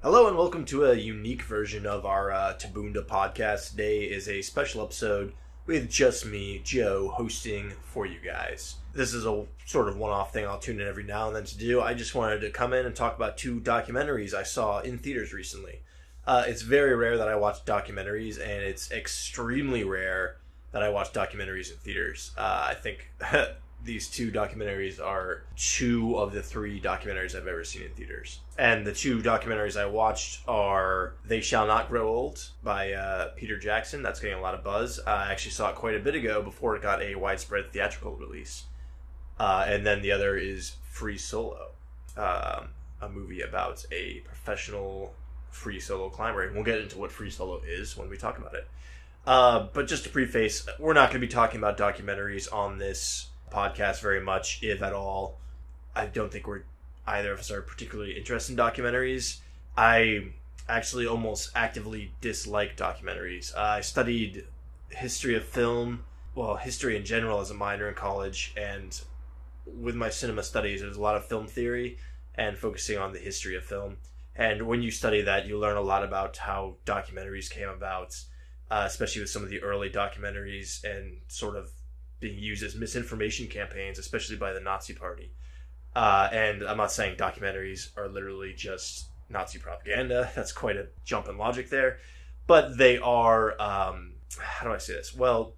Hello and welcome to a unique version of our Tiboonda podcast. Today is a special episode with just me, Joe, hosting for you guys. This is a sort of one-off thing I'll tune in every now and then to do. I just wanted to come in and talk about two documentaries I saw in theaters recently. It's very rare that I watch documentaries, and it's extremely rare that I watch documentaries in theaters. I think these two documentaries are two of the three documentaries I've ever seen in theaters. And the two documentaries I watched are They Shall Not Grow Old by Peter Jackson. That's getting a lot of buzz. I actually saw it quite a bit ago before it got a widespread theatrical release. And then the other is Free Solo, a movie about a professional free solo climber. And we'll get into what Free Solo is when we talk about it. But just to preface, we're not going to be talking about documentaries on this podcast very much, if at all. I don't think either of us are particularly interested in documentaries. I actually almost actively dislike documentaries. I studied history of film, history in general as a minor in college, and with my cinema studies, there's a lot of film theory and focusing on the history of film. And when you study that, you learn a lot about how documentaries came about, especially with some of the early documentaries and sort of being used as misinformation campaigns, especially by the Nazi Party. And I'm not saying documentaries are literally just Nazi propaganda. That's quite a jump in logic there. But they are, how do I say this? Well,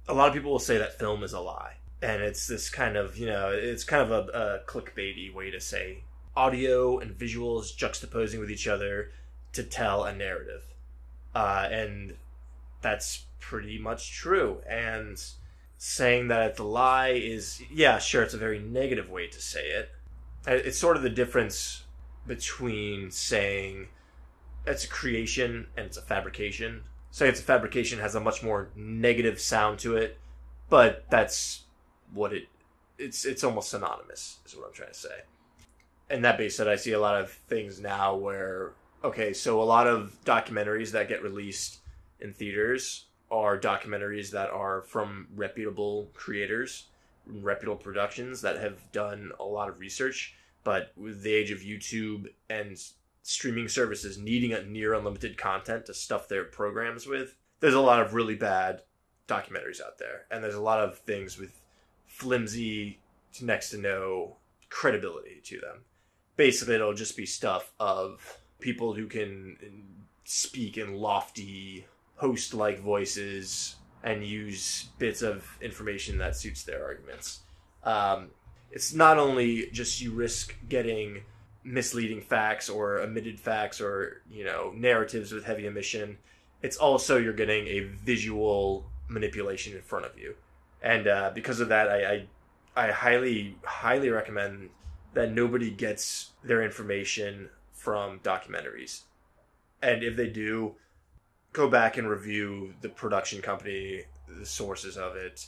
a lot of people will say that film is a lie. And it's this kind of, it's kind of a clickbaity way to say audio and visuals juxtaposing with each other to tell a narrative. And that's pretty much true. And saying that it's a lie is, yeah, sure, it's a very negative way to say it. It's sort of the difference between saying it's a creation and it's a fabrication. Saying it's a fabrication has a much more negative sound to it, but that's what it's almost synonymous, is what I'm trying to say. And that being said, I see a lot of things now where, okay, so a lot of documentaries that get released in theaters are documentaries that are from reputable creators, reputable productions that have done a lot of research. But with the age of YouTube and streaming services needing a near unlimited content to stuff their programs with, there's a lot of really bad documentaries out there. And there's a lot of things with flimsy to next to no credibility to them. Basically, it'll just be stuff of people who can speak in lofty host-like voices and use bits of information that suits their arguments. It's not only just you risk getting misleading facts or omitted facts or, narratives with heavy omission. It's also you're getting a visual manipulation in front of you. And because of that, I highly, highly recommend that nobody gets their information from documentaries. And if they do, go back and review the production company, the sources of it,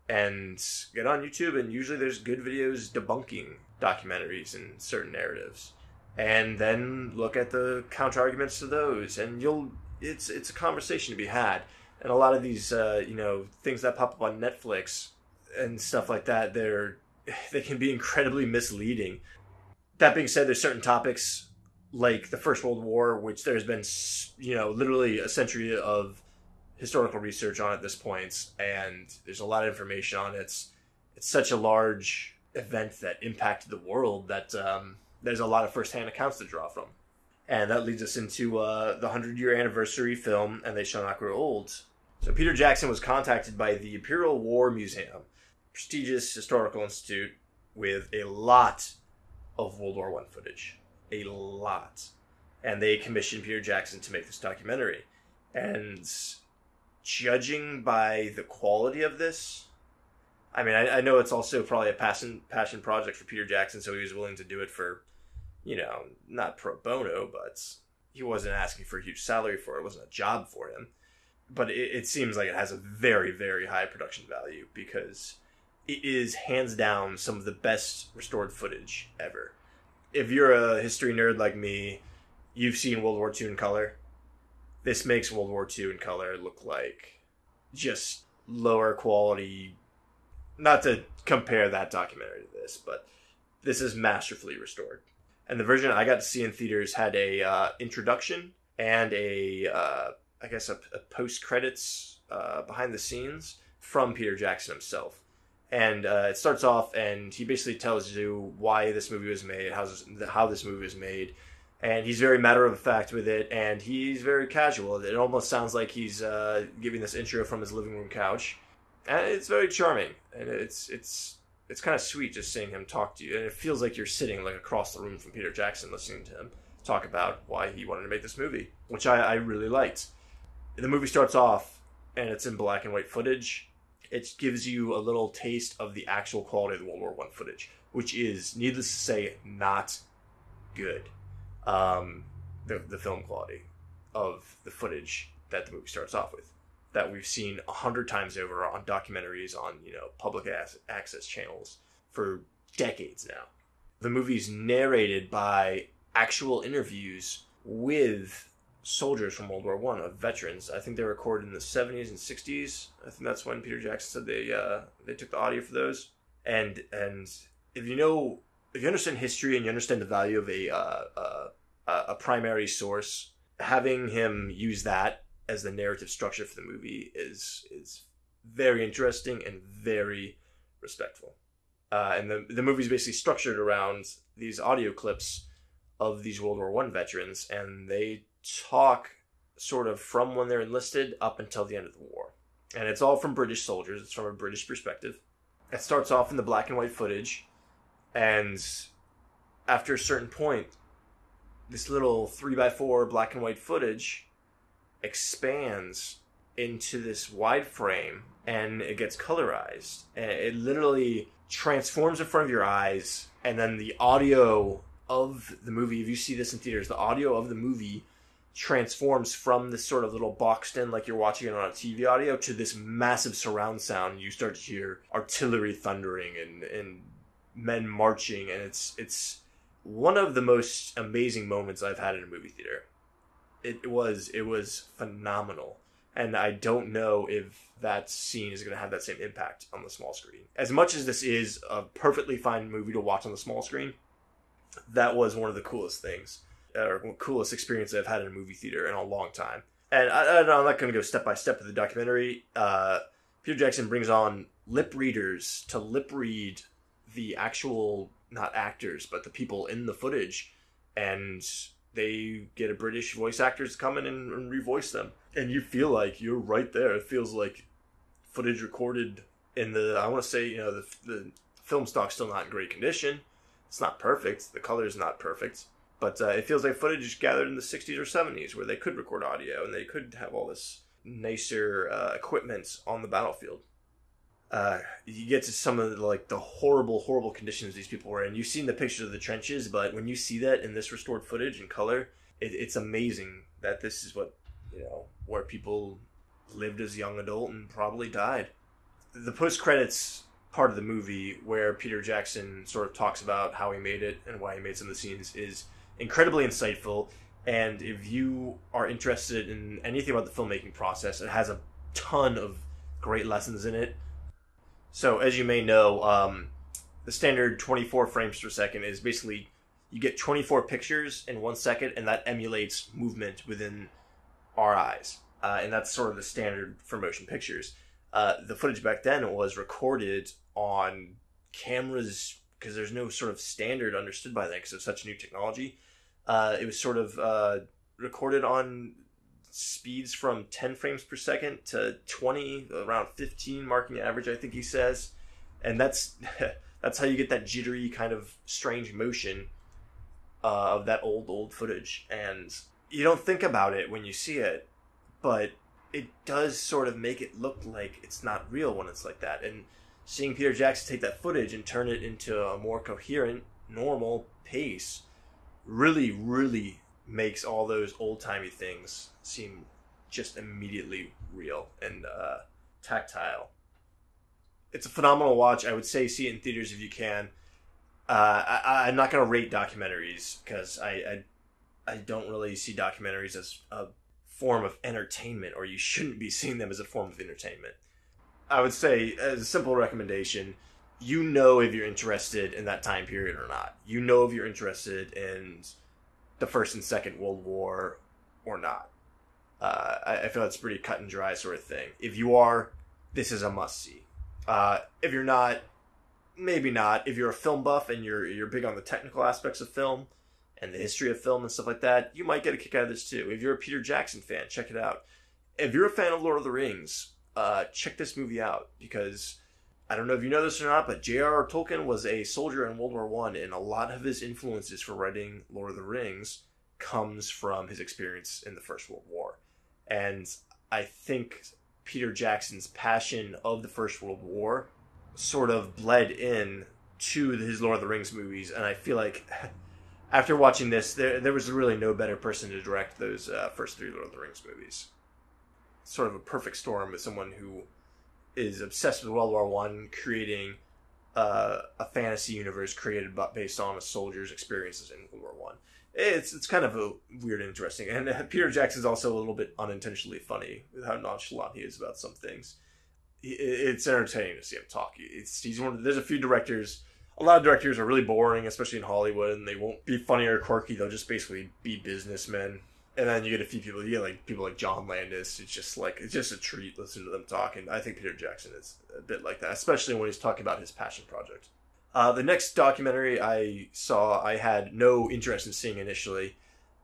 and get on YouTube. And usually there's good videos debunking documentaries and certain narratives. And then look at the counter arguments to those, and it's a conversation to be had. And a lot of these things that pop up on Netflix and stuff like that, they can be incredibly misleading. That being said, there's certain topics like the First World War, which there's been, literally a century of historical research on at this point, and there's a lot of information on it. It's such a large event that impacted the world that there's a lot of first-hand accounts to draw from. And that leads us into the 100-year anniversary film, And They Shall Not Grow Old. So Peter Jackson was contacted by the Imperial War Museum, prestigious historical institute with a lot of World War I footage. A lot. And they commissioned Peter Jackson to make this documentary. And judging by the quality of this, I mean, I know it's also probably a passion project for Peter Jackson, so he was willing to do it for, not pro bono, but he wasn't asking for a huge salary for it. It wasn't a job for him. But it seems like it has a very, very high production value because it is hands down some of the best restored footage ever. If you're a history nerd like me, you've seen World War II in color. This makes World War II in color look like just lower quality. Not to compare that documentary to this, but this is masterfully restored. And the version I got to see in theaters had a introduction and I guess a post credits behind the scenes from Peter Jackson himself. And it starts off, and he basically tells you why this movie was made, how this movie was made, and he's very matter of fact with it, and he's very casual. It almost sounds like he's giving this intro from his living room couch, and it's very charming, and it's kind of sweet just seeing him talk to you, and it feels like you're sitting like across the room from Peter Jackson listening to him talk about why he wanted to make this movie, which I really liked. The movie starts off, and it's in black and white footage. It gives you a little taste of the actual quality of the World War I footage, which is, needless to say, not good. The film quality of the footage that the movie starts off with, that we've seen 100 times over on documentaries on, public access channels for decades now. The movie's narrated by actual interviews with soldiers from World War I, of veterans. I think they were recorded in the 70s and 60s. I think that's when Peter Jackson said they took the audio for those. And if you understand history and you understand the value of a primary source, having him use that as the narrative structure for the movie is very interesting and very respectful. And the movie's basically structured around these audio clips of these World War I veterans, and they talk sort of from when they're enlisted up until the end of the war. And it's all from British soldiers. It's from a British perspective. It starts off in the black and white footage, and after a certain point, this little 3x4 black and white footage expands into this wide frame, and it gets colorized. And it literally transforms in front of your eyes, and then the audio of the movie, if you see this in theaters, the audio of the movie transforms from this sort of little boxed in, like you're watching it on a TV audio, to this massive surround sound. You start to hear artillery thundering and men marching, and it's one of the most amazing moments I've had in a movie theater. It was phenomenal, and I don't know if that scene is going to have that same impact on the small screen. As much as this is a perfectly fine movie to watch on the small screen, that was one of the coolest things, or coolest experience I've had in a movie theater in a long time. And I'm not going to go step by step with the documentary. Peter Jackson brings on lip readers to lip read the actual, not actors, but the people in the footage. And they get a British voice actors to come in and revoice them. And you feel like you're right there. It feels like footage recorded in I want to say, the film stock's still not in great condition. It's not perfect. The color's not perfect. But it feels like footage gathered in the 60s or 70s, where they could record audio and they could have all this nicer equipment on the battlefield. You get to some of the horrible, horrible conditions these people were in. You've seen the pictures of the trenches, but when you see that in this restored footage and color, it's amazing that this is what, where people lived as a young adult and probably died. The post-credits part of the movie, where Peter Jackson sort of talks about how he made it and why he made some of the scenes, is incredibly insightful. And if you are interested in anything about the filmmaking process, it has a ton of great lessons in it. So, as you may know, the standard 24 frames per second is basically, you get 24 pictures in 1 second, and that emulates movement within our eyes. And that's sort of the standard for motion pictures. The footage back then was recorded on cameras, because there's no sort of standard understood by then, because it's such new technology. It was sort of recorded on speeds from 10 frames per second to 20, around 15 marking average, I think he says. And that's how you get that jittery kind of strange motion of that old footage. And you don't think about it when you see it, but it does sort of make it look like it's not real when it's like that. And seeing Peter Jackson take that footage and turn it into a more coherent, normal pace really, really makes all those old-timey things seem just immediately real and tactile. It's a phenomenal watch. I would say see it in theaters if you can. I'm not going to rate documentaries, because I don't really see documentaries as a form of entertainment, or you shouldn't be seeing them as a form of entertainment. I would say, as a simple recommendation, you know if you're interested in that time period or not. You know if you're interested in the First and Second World War or not. I feel it's a pretty cut and dry sort of thing. If you are, this is a must-see. If you're not, maybe not. If you're a film buff and you're big on the technical aspects of film and the history of film and stuff like that, you might get a kick out of this too. If you're a Peter Jackson fan, check it out. If you're a fan of Lord of the Rings, check this movie out, because I don't know if you know this or not, but J.R.R. Tolkien was a soldier in World War I, and a lot of his influences for writing Lord of the Rings comes from his experience in the First World War. And I think Peter Jackson's passion of the First World War sort of bled in to his Lord of the Rings movies, and I feel like after watching this, there was really no better person to direct those first three Lord of the Rings movies. Sort of a perfect storm with someone who is obsessed with World War One, creating a fantasy universe created based on a soldier's experiences in World War One. It's kind of a weird and interesting. And Peter Jackson's also a little bit unintentionally funny with how nonchalant he is about some things. It's entertaining to see him talk. There's a few directors. A lot of directors are really boring, especially in Hollywood, and they won't be funny or quirky. They'll just basically be businessmen. And then you get a few people. You get like people like John Landis. It's just a treat listening to them talk. And I think Peter Jackson is a bit like that, especially when he's talking about his passion project. The next documentary I saw, I had no interest in seeing initially.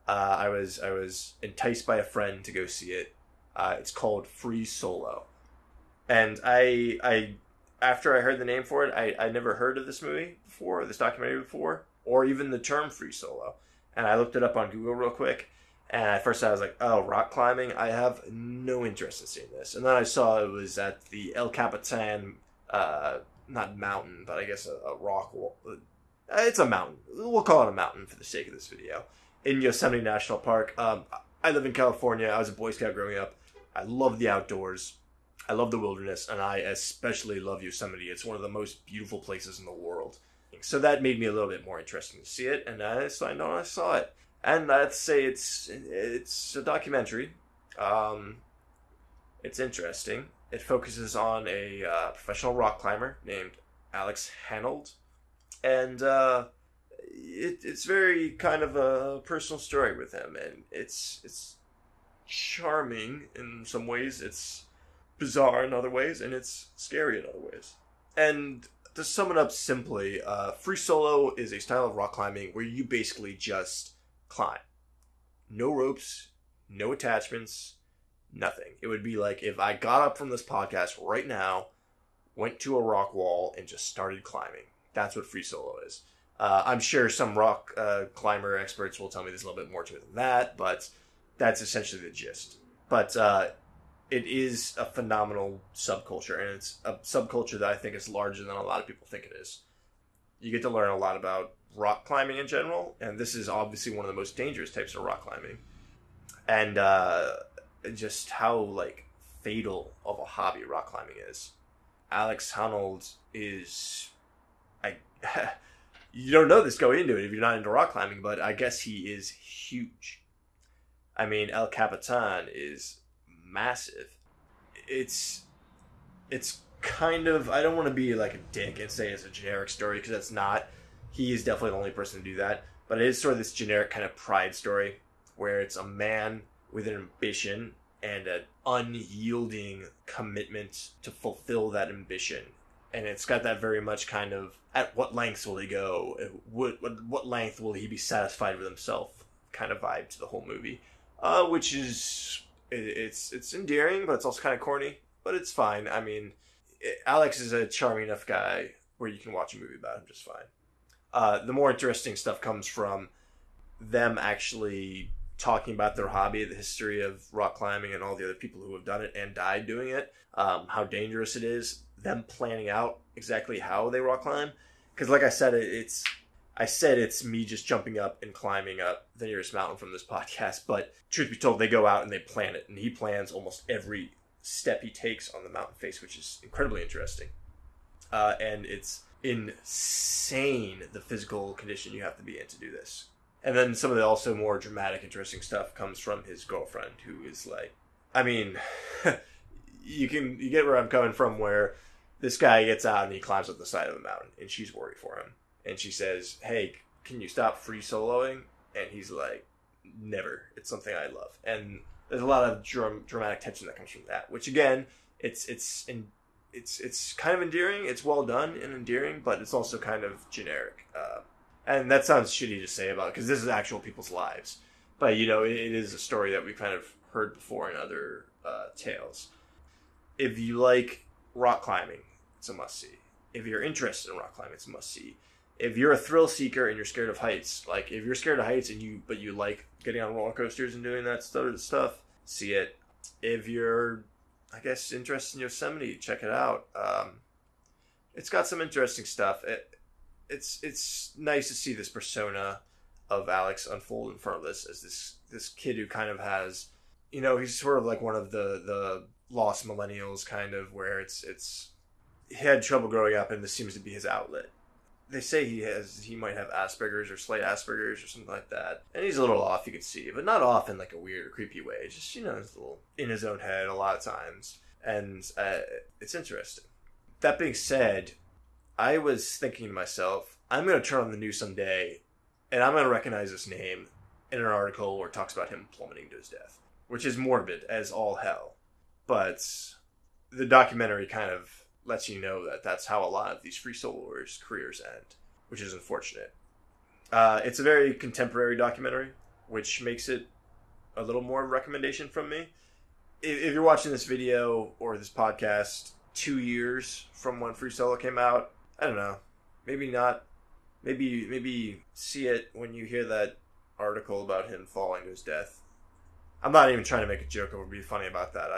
I was enticed by a friend to go see it. It's called Free Solo, and I after I heard the name for it, I never heard of this documentary before, or even the term Free Solo. And I looked it up on Google real quick, and at first I was like, oh, rock climbing? I have no interest in seeing this. And then I saw it was at the El Capitan, not mountain, but I guess a rock wall. It's a mountain. We'll call it a mountain for the sake of this video. In Yosemite National Park. I live in California. I was a Boy Scout growing up. I love the outdoors. I love the wilderness, and I especially love Yosemite. It's one of the most beautiful places in the world. So that made me a little bit more interested to see it, and I signed on and I saw it. And I'd say it's a documentary. It's interesting. It focuses on a professional rock climber named Alex Hanold, and it's very kind of a personal story with him, and it's charming in some ways, it's bizarre in other ways, and it's scary in other ways. And to sum it up simply, Free Solo is a style of rock climbing where you basically just climb. No ropes, no attachments, nothing. It would be like if I got up from this podcast right now, went to a rock wall, and just started climbing. That's what Free Solo is. I'm sure some rock climber experts will tell me there's a little bit more to it than that, but that's essentially the gist. But it is a phenomenal subculture, and it's a subculture that I think is larger than a lot of people think it is. You get to learn a lot about rock climbing in general, and this is obviously one of the most dangerous types of rock climbing. And just how fatal of a hobby rock climbing is. Alex Honnold is... you don't know this going into it if you're not into rock climbing, but I guess he is huge. I mean, El Capitan is massive. It's kind of... I don't want to be like a dick and say it's a generic story, because that's not. He is definitely the only person to do that. But it is sort of this generic kind of pride story, where it's a man with an ambition and an unyielding commitment to fulfill that ambition. And it's got that very much kind of, at what lengths will he go? What length will he be satisfied with himself kind of vibe to the whole movie. Which is, it's endearing, but it's also kind of corny. But it's fine. I mean, Alex is a charming enough guy where you can watch a movie about him just fine. The more interesting stuff comes from them actually talking about their hobby, the history of rock climbing, and all the other people who have done it and died doing it, how dangerous it is, them planning out exactly how they rock climb. Because like I said, it's me just jumping up and climbing up the nearest mountain from this podcast, but truth be told, they go out and they plan it, and he plans almost every step he takes on the mountain face, which is incredibly interesting. And it's insane the physical condition you have to be in to do this. And then some of the also more dramatic, interesting stuff comes from his girlfriend, who is like, I mean, you get where I'm coming from, where This guy gets out and he climbs up the side of the mountain, and she's worried for him. And she says, "Hey, can you stop free soloing?" And he's like, "Never. It's something I love." And there's a lot of dramatic tension that comes from that, which again, it's kind of endearing. It's well done and endearing, but it's also kind of generic. And that sounds shitty to say about it, because this is actual people's lives. But, you know, it is a story that we've kind of heard before in other tales. If you like rock climbing, it's a must-see. If you're interested in rock climbing, it's a must-see. If you're a thrill seeker and you're scared of heights, like if you're scared of heights but you like getting on roller coasters and doing that stuff, see it. If you're, I guess, interested in Yosemite, check it out. It's got some interesting stuff. It's nice to see this persona of Alex unfold in front of us as this kid who kind of has, you know, he's sort of like one of the lost millennials, kind of, where he had trouble growing up and this seems to be his outlet. They say he might have Asperger's or slight Asperger's or something like that. And he's a little off, you can see, but not off in like a weird or creepy way. Just, you know, he's a little in his own head a lot of times. And it's interesting. That being said, I was thinking to myself, I'm going to turn on the news someday and I'm going to recognize this name in an article where it talks about him plummeting to his death, which is morbid as all hell. But the documentary kind of lets you know that that's how a lot of these free soloers' careers end, which is unfortunate. It's a very contemporary documentary, which makes it a little more recommendation from me. If you're watching this video or this podcast 2 years from when Free Solo came out, I don't know, maybe not. Maybe see it when you hear that article about him falling to his death. I'm not even trying to make a joke or be funny about that.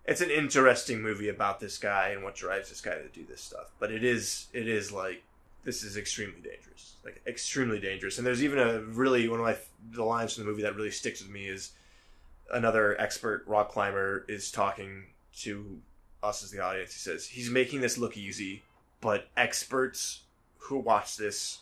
It's an interesting movie about this guy and what drives this guy to do this stuff. But it is like, this is extremely dangerous. Like, extremely dangerous. And there's even one of the lines from the movie that really sticks with me is another expert rock climber is talking to us as the audience. He says, he's making this look easy, but experts who watch this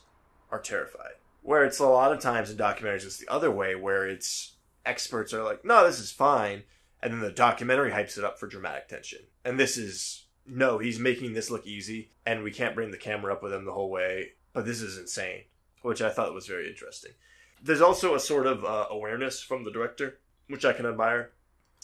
are terrified. Where it's a lot of times in documentaries, it's the other way, where it's experts are like, no, this is fine. And then the documentary hypes it up for dramatic tension. And this is, no, he's making this look easy, and we can't bring the camera up with him the whole way, but this is insane, which I thought was very interesting. There's also a sort of awareness from the director, which I can admire,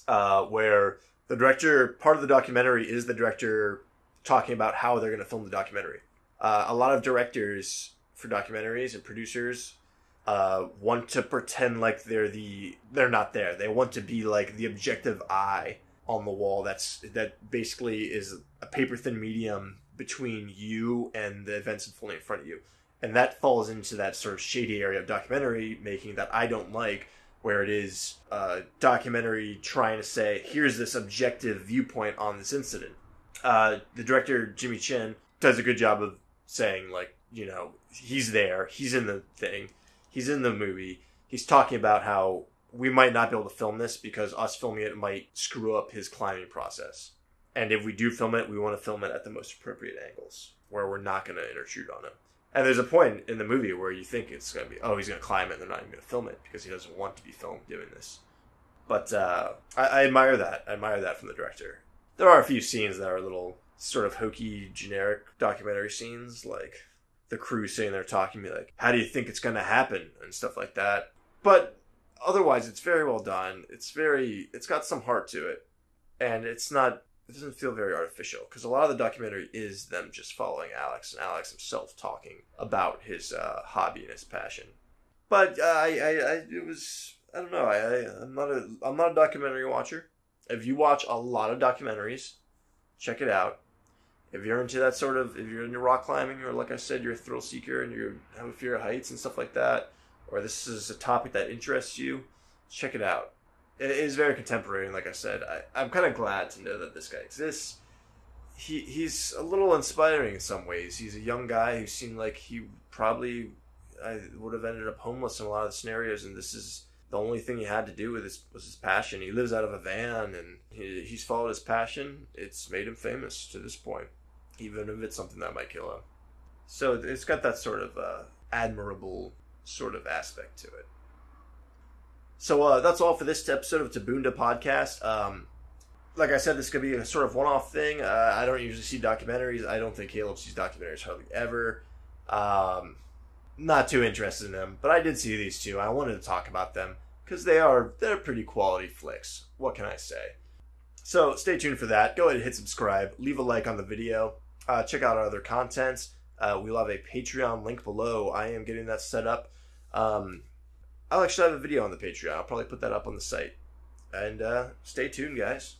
where the director, part of the documentary is the director talking about how they're going to film the documentary. A lot of directors for documentaries and producers want to pretend like they're not there. They want to be like the objective eye on the wall that basically is a paper thin medium between you and the events unfolding in front of you. And that falls into that sort of shady area of documentary making that I don't like, where it is a documentary trying to say, here's this objective viewpoint on this incident. The director, Jimmy Chin, does a good job of saying, like, you know, he's there, he's in the thing, he's in the movie, he's talking about how we might not be able to film this because us filming it might screw up his climbing process. And if we do film it, we want to film it at the most appropriate angles, where we're not going to intrude on him. And there's a point in the movie where you think it's going to be, oh, he's going to climb it, and they're not even going to film it because he doesn't want to be filmed doing this. But I admire that. I admire that from the director. There are a few scenes that are a little sort of hokey, generic documentary scenes, like the crew sitting there talking to me like, how do you think it's going to happen? And stuff like that. But otherwise, it's very well done. It's got some heart to it. And it doesn't feel very artificial, because a lot of the documentary is them just following Alex, and Alex himself talking about his hobby and his passion. But I'm not a documentary watcher. If you watch a lot of documentaries, check it out. If you're into that sort of, if you're into rock climbing, or like I said, you're a thrill seeker and you have a fear of heights and stuff like that, or this is a topic that interests you, check it out. It is very contemporary, and like I said, I'm kind of glad to know that this guy exists. He's a little inspiring in some ways. He's a young guy who seemed like he probably would have ended up homeless in a lot of the scenarios, and this is the only thing he had to do with was his passion. He lives out of a van, and he's followed his passion. It's made him famous to this point, even if it's something that might kill him. So it's got that sort of admirable sort of aspect to it. So that's all for this episode of Tiboonda Podcast. like I said, this could be a sort of one-off thing. I don't usually see documentaries. I don't think Caleb sees documentaries hardly ever. Not too interested in them, but I did see these two. I wanted to talk about them because they're pretty quality flicks. What can I say? So stay tuned for that. Go ahead and hit subscribe. Leave a like on the video. Check out our other contents. We'll have a Patreon link below. I am getting that set up. I'll actually have a video on the Patreon. I'll probably put that up on the site. And stay tuned, guys.